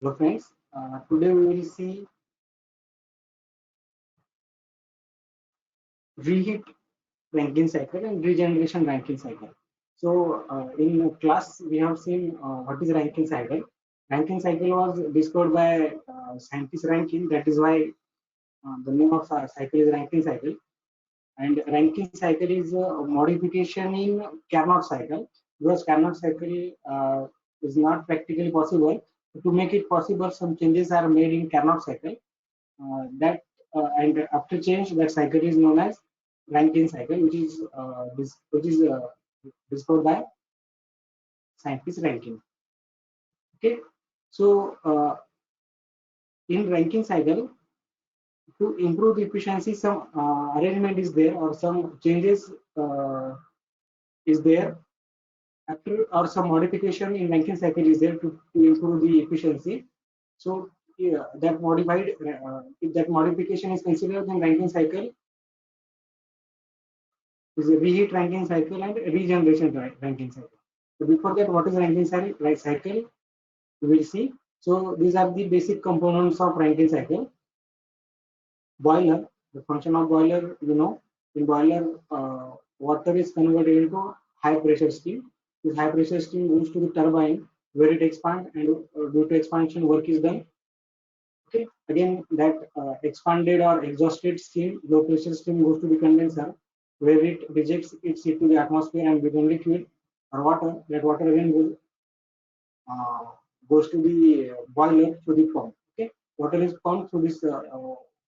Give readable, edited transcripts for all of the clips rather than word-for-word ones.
Hello friends, today we will see reheat Rankine cycle and regeneration Rankine cycle. So in class we have seen what is Rankine cycle. Rankine cycle was discovered by scientist Rankine. That is why the name of cycle is Rankine cycle. And Rankine cycle is a modification in Carnot cycle, because Carnot cycle is not practically possible. To make it possible, some changes are made in Carnot cycle. That and after change, that cycle is known as Rankine cycle, which is discovered by scientist Rankine. Okay, so in Rankine cycle, to improve the efficiency, some arrangement is there or some changes is there after, or some modification in Rankine cycle is there to improve the efficiency. So yeah, that modified if that modification is considered, then Rankine cycle is a reheat Rankine cycle and regeneration Rankine cycle. So before that, what is Rankine cycle? We will see. So these are the basic components of Rankine cycle. Boiler, the function of boiler, in boiler, water is converted into high pressure steam. This high pressure steam goes to the turbine where it expands, and due to expansion, work is done. Okay, again that expanded or exhausted steam, low pressure steam, goes to the condenser where it rejects its into the atmosphere and become liquid or water. That water again uh, goes to the boiler through the pump. Okay, water is pumped through this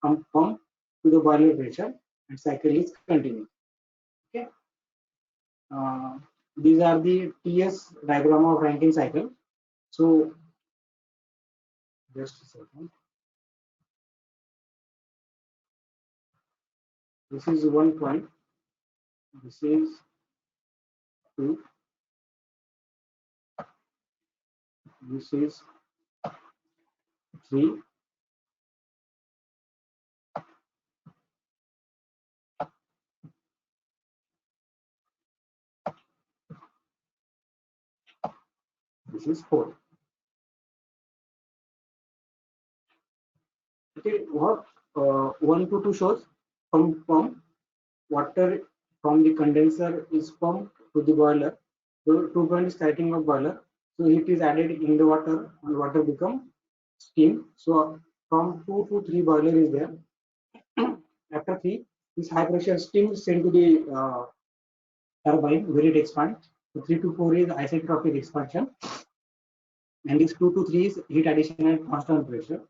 pump to the boiler pressure, and cycle is continued. Okay, uh, these are the TS diagram of Rankine cycle. So just a second. This is 1 point. This is 2. This is 3. This is 4. Okay, what 1 to 2 shows pump water from the condenser is pumped to the boiler. So 2 point is starting of boiler. So heat is added in the water and water become steam. So from 2 to 3 boiler is there. After 3, this high pressure steam is sent to the turbine where it expands. So 3 to 4 is isentropic expansion, and this 2 to 3 is heat addition at constant pressure.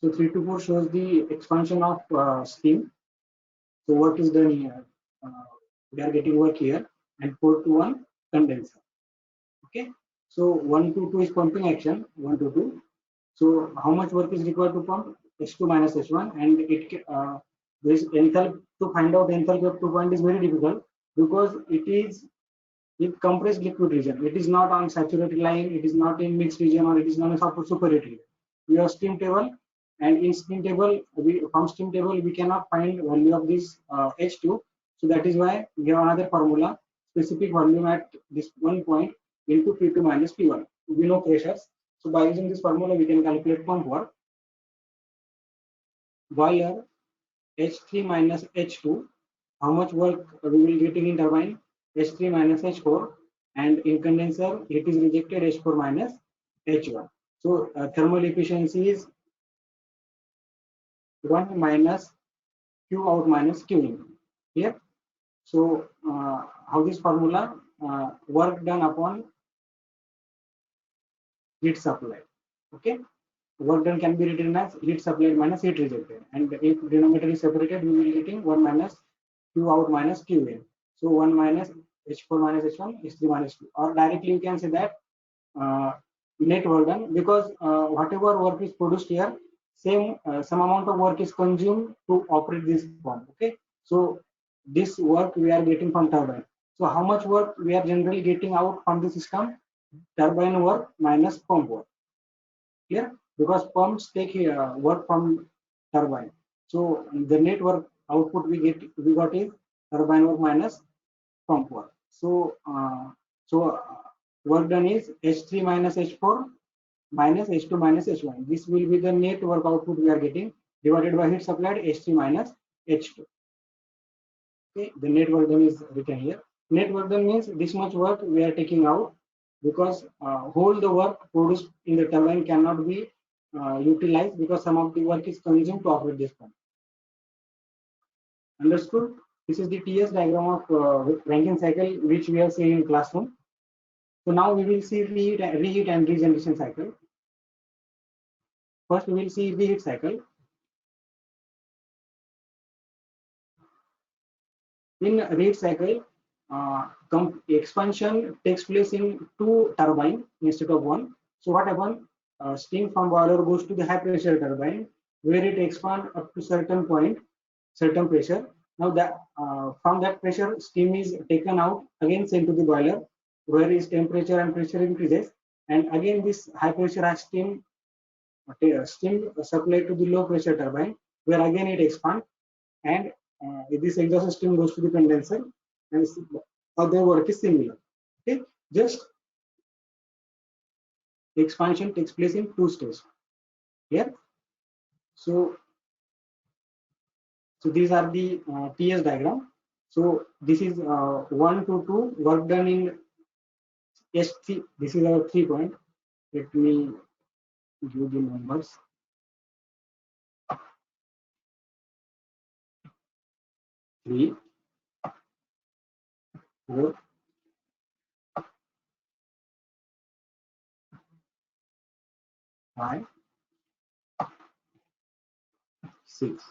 So 3 to 4 shows the expansion of steam. So work is done here. We are getting work here, and 4 to 1 condenser. Okay. So 1 to 2 is pumping action. 1 to 2. So how much work is required to pump? H2 minus H1, and this enthalpy, to find out enthalpy of 2 point is very difficult, because it is in compressed liquid region. It is not on saturated line. It is not in mixed region, or it is not in superheated region. We have steam table, and in steam table, from steam table we cannot find value of this H2. So that is why we have another formula: specific volume at this 1 point into P2 minus P1. We know pressures. So by using this formula, we can calculate pump work. Boiler H3 minus H2. How much work we will getting in turbine? H3 minus H4, and in condenser it is rejected H4 minus H1. So thermal efficiency is 1 minus Q out minus Q in here. So how this formula, work done upon heat supplied. Okay, work done can be written as heat supplied minus heat rejected, and if denominator is separated, we will be getting 1 minus Q out minus Q in. So 1 minus H4 minus H1, H3 minus 2, or directly you can say that uh, net work done, because whatever work is produced here, some amount of work is consumed to operate this pump. Okay, so this work we are getting from turbine. So how much work we are generally getting out from the system? Turbine work minus pump work. Clear? Because pumps take work from turbine. So the net work output we got is turbine work minus pump work. So work done is H3 minus H4 minus H2 minus H1. This will be the net work output we are getting divided by heat supplied H3 minus H2. Okay, the net work done is written here. Net work done means this much work we are taking out because whole the work produced in the turbine cannot be utilized because some of the work is consumed to operate this pump. Understood? This is the TS diagram of Rankine cycle which we have seen in classroom. So now we will see reheat and regeneration cycle. First we will see reheat cycle. In reheat cycle, expansion takes place in two turbines instead of one. So what happens? Steam from boiler goes to the high pressure turbine where it expands up to certain point, certain pressure. Now that from that pressure, steam is taken out, again sent to the boiler where its temperature and pressure increases, and again this high pressure steam supplied to the low pressure turbine where again it expands, and this exhaust steam goes to the condenser, and other work is similar. Okay, just expansion takes place in two stages here. So these are the TS diagram. So this is 1 to 2 work done in S3. This is our 3 point. Let me give the numbers. 3, 4, 5, 6.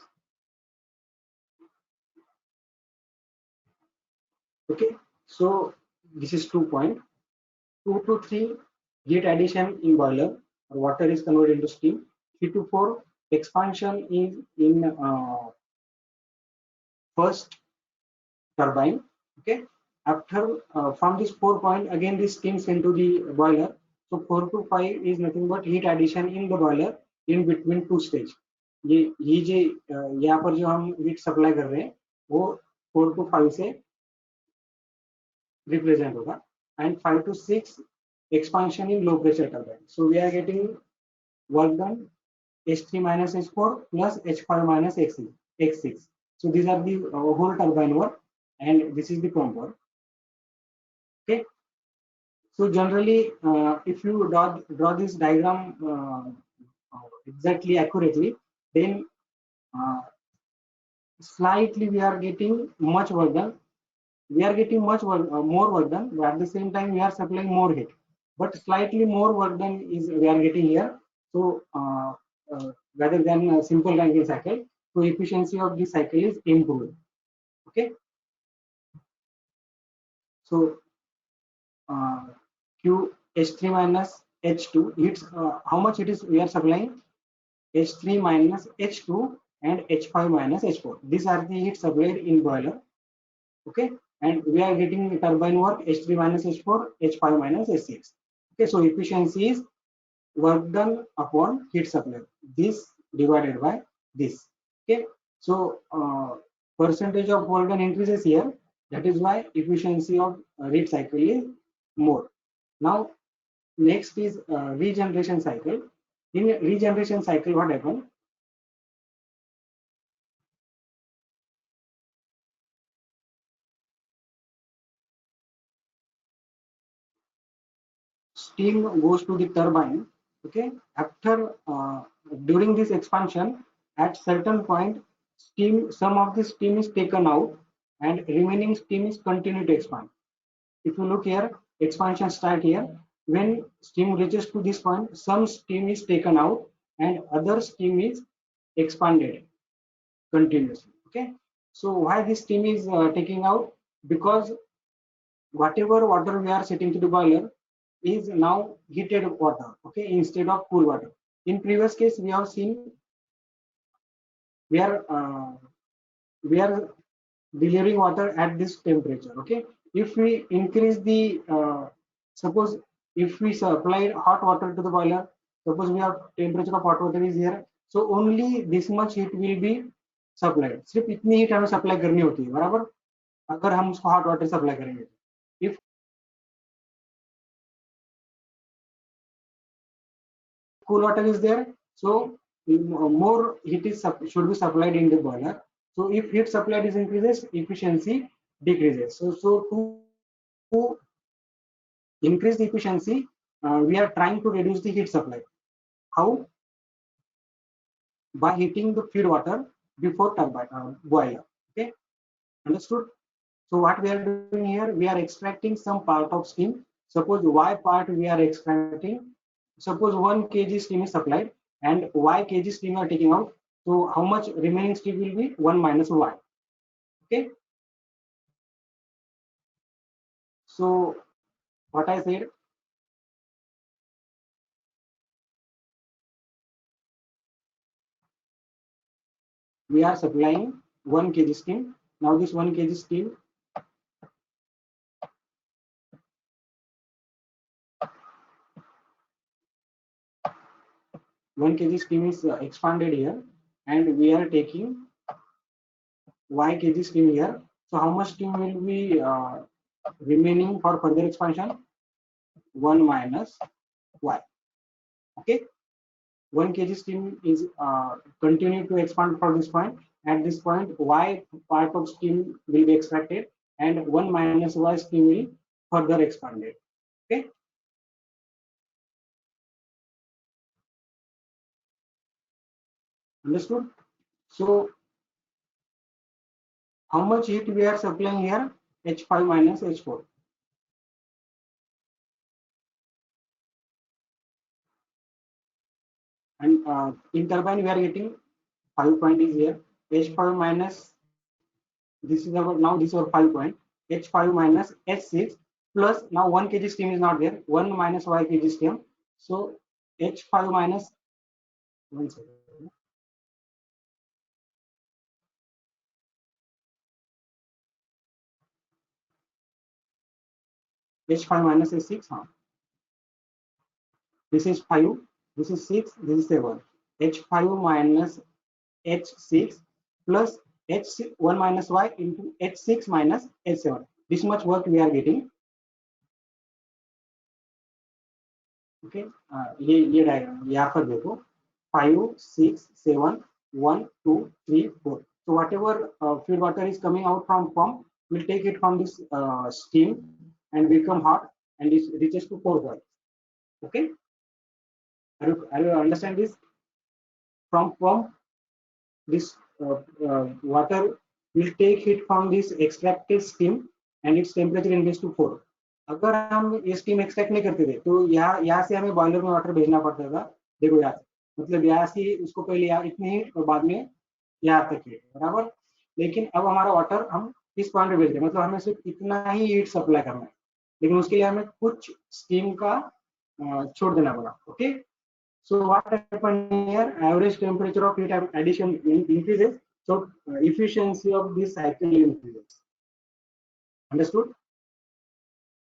Okay, so this is 2 point. 2 to 3 heat addition in boiler, water is converted into steam. 3 to 4 expansion is in first turbine. Okay, after from this 4 point again this steams into the boiler. So 4 to 5 is nothing but heat addition in the boiler in between two stage. ये जो यहाँ पर जो हम heat supply कर रहे हैं वो 4 to 5 से रिप्रेजेंट होगा, and 5 to 6 expansion in low pressure turbine. So we are getting work done H3 minus H4 plus H5 minus X6. So these are the whole turbine work, and this is the pump work. Okay. So generally, if you draw this diagram exactly accurately, then slightly we are getting much work done. We are getting much work, more work done, but at the same time we are supplying more heat. But slightly more work done is we are getting here. So rather than a simple Rankine cycle, so efficiency of this cycle is improved. Okay. So Q H3 minus H2, it's how much it is we are supplying? H3 minus H2 and H5 minus H4. These are the heat supplied in boiler. Okay, and we are getting turbine work H3 minus H4, H5 minus H6. Okay, so efficiency is work done upon heat supply. This divided by this. Okay, so percentage of work done increases here. That is why efficiency of heat cycle is more. Now next is regeneration cycle. In regeneration cycle, what happens? Steam goes to the turbine. Okay, after during this expansion, at certain point, some of the steam is taken out, and remaining steam is continue to expand. If you look here, expansion start here. When steam reaches to this point, some steam is taken out and other steam is expanded continuously. Okay, so why this steam is taking out? Because whatever water we are setting to the boiler is now heated water, okay, instead of cool water. In previous case, we have seen we are uh, we are delivering water at this temperature. Okay, if we increase the suppose if we supply hot water to the boiler, suppose we have temperature of hot water is here, so only this much heat will be supplied. सिर्फ इतनी heat हमें supply करनी होती है, बराबर, अगर हम उसको हॉट वाटर सप्लाई करेंगे. If cool water is there, so more heat is should be supplied in the boiler. So if heat supplied is increases, efficiency decreases. So to increase the efficiency, we are trying to reduce the heat supply. How? By heating the feed water before turbine boiler. Okay, understood? So what we are doing here, we are extracting some part of steam. Suppose Y part we are extracting. Suppose 1 kg steam is supplied and Y kg steam are taking out. So how much remaining steam will be 1 minus Y. Okay. So what I said, we are supplying 1 kg steam. Now this 1 kg steam, is expanded here, and we are taking Y kg steam here. So how much steam will be remaining for further expansion? 1 minus Y. Okay. 1 kg steam is continue to expand from this point. At this point, Y part of steam will be extracted, and 1 minus Y steam will further expanded. Okay. Understood? So how much heat we are supplying here? H5 minus H4. And in turbine we are getting 5 point is here. H5 minus, this is our, now this is our 5 point. H5 minus H6 plus, now 1 kg steam is not there. 1 minus Y kg steam. So H5 minus, one second. H5 minus H6. Huh? This is 5, this is 6, this is 7. H5 minus H6 plus H1 minus Y into H6 minus H7. This much work we are getting. Okay, ये diagram यहाँ पर देखो 5, 6, 7, 1, 2, 3, 4. So whatever feed water is coming out from pump, we'll take it from this steam and become hot, and it reaches to 4 boil. Okay, are you understand this? From pump, this water will take heat from this extracted steam and its temperature increase to 4. अगर हम ये steam extract नहीं करते थे तो यहाँ से हमें बॉयलर में वाटर भेजना पड़ता था। देखो यहाँ से, मतलब यहाँ से उसको पहले यहाँ इतने ही और बाद में यहाँ तक ही, बराबर। लेकिन अब हमारा वाटर हम इस पॉइंट पे भेज रहे हैं, मतलब हमें सिर्फ इतना ही हीट सप्लाई करना है, लेकिन उसके लिए हमें कुछ स्टीम का छोड़ देना पड़ा। Okay, so what happened here, average temperature of heat addition increases, so efficiency of this cycle increases. Understood?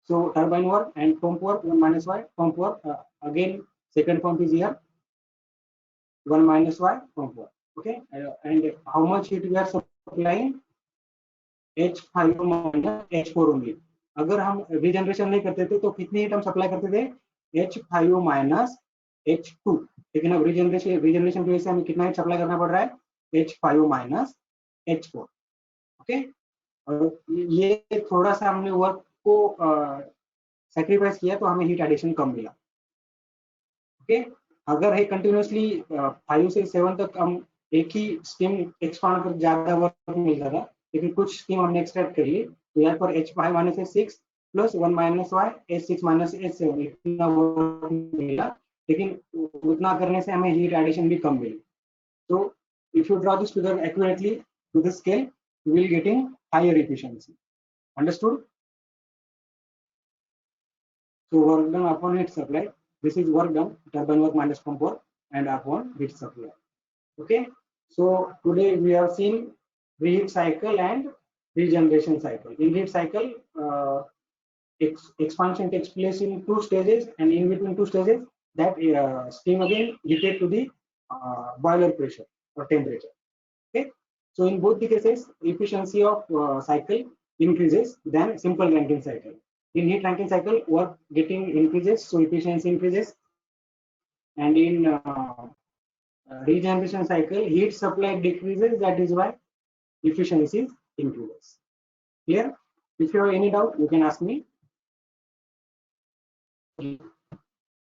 So turbine work and pump work, 1 minus Y. Pump work, again second pump is here, 1 minus Y pump work. Okay, and how much heat we are supplying? H5 minus H4 only. अगर हम regeneration नहीं करते थे तो कितनी heat हम supply करते थे? H5 minus H2. लेकिन अब रीजनरेशन की वजह से हमें कितना हीट सप्लाई करना पड़ रहा है? H5 minus H4. ओके, और ये थोड़ा सा हमने वर्क को सैक्रिफाइस किया तो हमें हीट एडिशन कम मिला। ओके, अगर है कंटिन्यूसली 5 से 7 तक हम एक ही स्टीम एक्सपांड कर ज्यादा वर्क मिलता था, लेकिन कुछ स्टीम हमने एक्सट्रैक्ट कर ली, तो यहाँ पर H5 minus H6 plus 1 minus Y H6 minus H7 इतना वर्क मिला, लेकिन उतना करने से हमें हीट एडिशन भी कम मिली। तो if you draw this figure accurately to the scale, you will getting higher efficiency. Understood? So work done upon heat supply. This is work done, turbine work minus pump work, and upon heat supply. Okay. So today we have seen reheat cycle and regeneration cycle. In heat cycle, expansion takes place in 2 stages, and in between 2 stages, that steam again heated to the boiler pressure or temperature. Okay. So in both the cases, efficiency of cycle increases than simple Rankine cycle. In heat Rankine cycle, work getting increases, so efficiency increases. and in regeneration cycle, heat supply decreases. That is why efficiency increases. Clear? If you have any doubt, you can ask me.